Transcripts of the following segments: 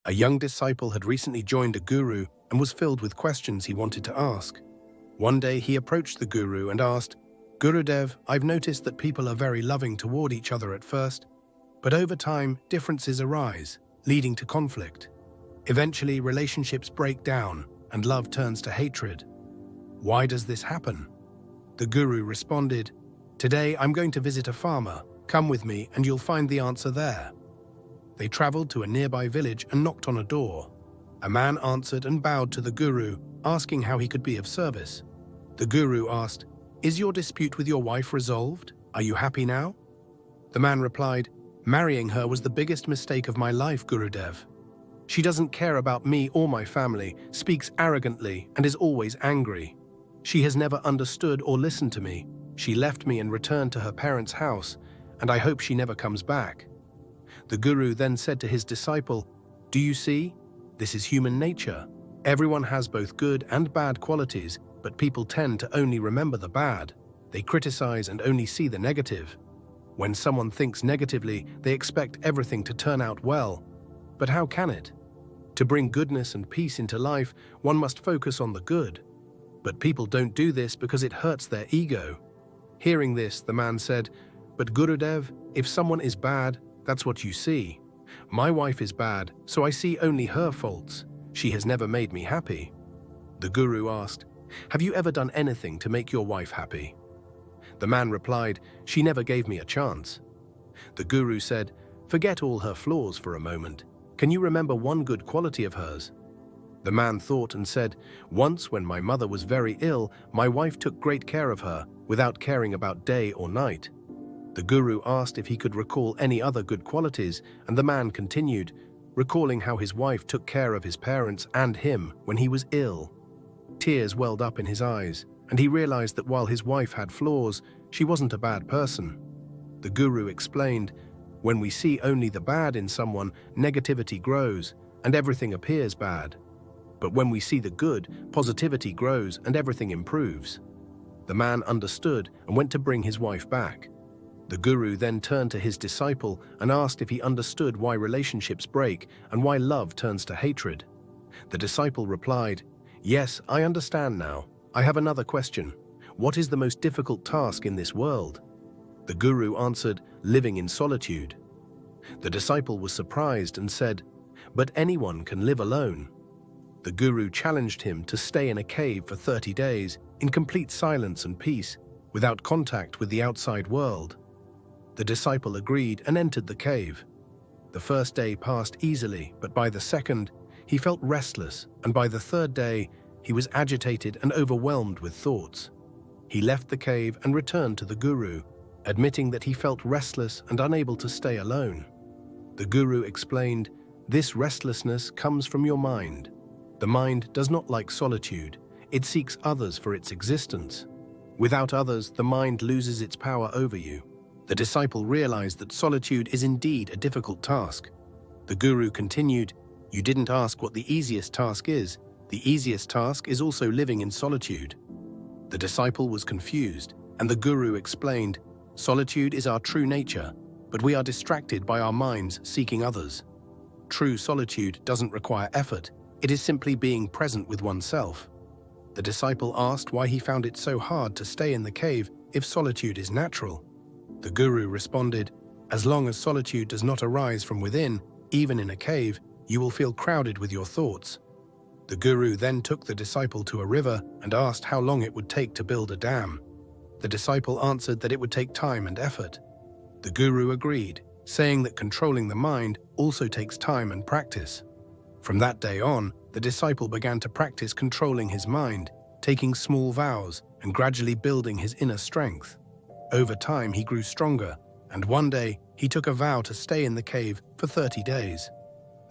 A young disciple had recently joined a guru and was filled with questions he wanted to ask. One day he approached the guru and asked, "Gurudev, I've noticed that people are very loving toward each other at first, but over time differences arise, leading to conflict. Eventually relationships break down and love turns to hatred. Why does this happen?" The guru responded, "Today I'm going to visit a farmer. Come with me and you'll find the answer there." They traveled to a nearby village and knocked on a door. A man answered and bowed to the guru, asking how he could be of service. The guru asked, "Is your dispute with your wife resolved? Are you happy now?" The man replied, "Marrying her was the biggest mistake of my life, Gurudev. She doesn't care about me or my family, speaks arrogantly, and is always angry. She has never understood or listened to me. She left me and returned to her parents' house, and I hope she never comes back." The guru then said to his disciple, "Do you see? This is human nature. Everyone has both good and bad qualities, but people tend to only remember the bad. They criticize and only see the negative. When someone thinks negatively, they expect everything to turn out well. But how can it? To bring goodness and peace into life, one must focus on the good. But people don't do this because it hurts their ego." Hearing this, the man said, "But Gurudev, if someone is bad, that's what you see. My wife is bad, so I see only her faults. She has never made me happy." The guru asked, "Have you ever done anything to make your wife happy?" The man replied, "She never gave me a chance." The guru said, "Forget all her flaws for a moment. Can you remember one good quality of hers?" The man thought and said, "Once when my mother was very ill, my wife took great care of her, without caring about day or night." The guru asked if he could recall any other good qualities, and the man continued, recalling how his wife took care of his parents and him when he was ill. Tears welled up in his eyes, and he realized that while his wife had flaws, she wasn't a bad person. The guru explained, "When we see only the bad in someone, negativity grows, and everything appears bad. But when we see the good, positivity grows and everything improves." The man understood and went to bring his wife back. The guru then turned to his disciple and asked if he understood why relationships break and why love turns to hatred. The disciple replied, "Yes, I understand now. I have another question. What is the most difficult task in this world?" The guru answered, "Living in solitude." The disciple was surprised and said, "But anyone can live alone." The guru challenged him to stay in a cave for 30 days in complete silence and peace, without contact with the outside world. The disciple agreed and entered the cave. The first day passed easily, but by the second, he felt restless, and by the third day, he was agitated and overwhelmed with thoughts. He left the cave and returned to the guru, admitting that he felt restless and unable to stay alone. The guru explained, "This restlessness comes from your mind. The mind does not like solitude. It seeks others for its existence. Without others, the mind loses its power over you." The disciple realized that solitude is indeed a difficult task. The guru continued, "You didn't ask what the easiest task is. The easiest task is also living in solitude." The disciple was confused, and the guru explained, "Solitude is our true nature, but we are distracted by our minds seeking others. True solitude doesn't require effort. It is simply being present with oneself." The disciple asked why he found it so hard to stay in the cave if solitude is natural. The guru responded, "As long as solitude does not arise from within, even in a cave, you will feel crowded with your thoughts." The guru then took the disciple to a river and asked how long it would take to build a dam. The disciple answered that it would take time and effort. The guru agreed, saying that controlling the mind also takes time and practice. From that day on, the disciple began to practice controlling his mind, taking small vows and gradually building his inner strength. Over time, he grew stronger, and one day, he took a vow to stay in the cave for 30 days.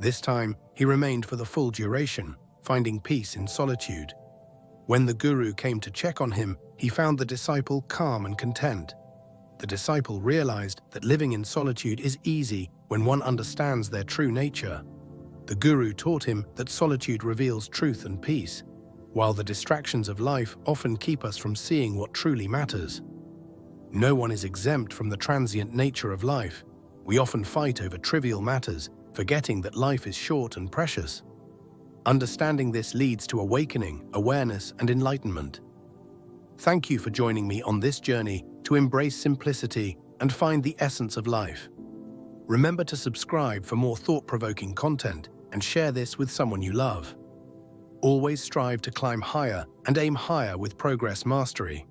This time, he remained for the full duration, finding peace in solitude. When the guru came to check on him, he found the disciple calm and content. The disciple realized that living in solitude is easy when one understands their true nature. The guru taught him that solitude reveals truth and peace, while the distractions of life often keep us from seeing what truly matters. No one is exempt from the transient nature of life. We often fight over trivial matters, forgetting that life is short and precious. Understanding this leads to awakening, awareness, and enlightenment. Thank you for joining me on this journey to embrace simplicity and find the essence of life. Remember to subscribe for more thought-provoking content and share this with someone you love. Always strive to climb higher and aim higher with Progress Mastery.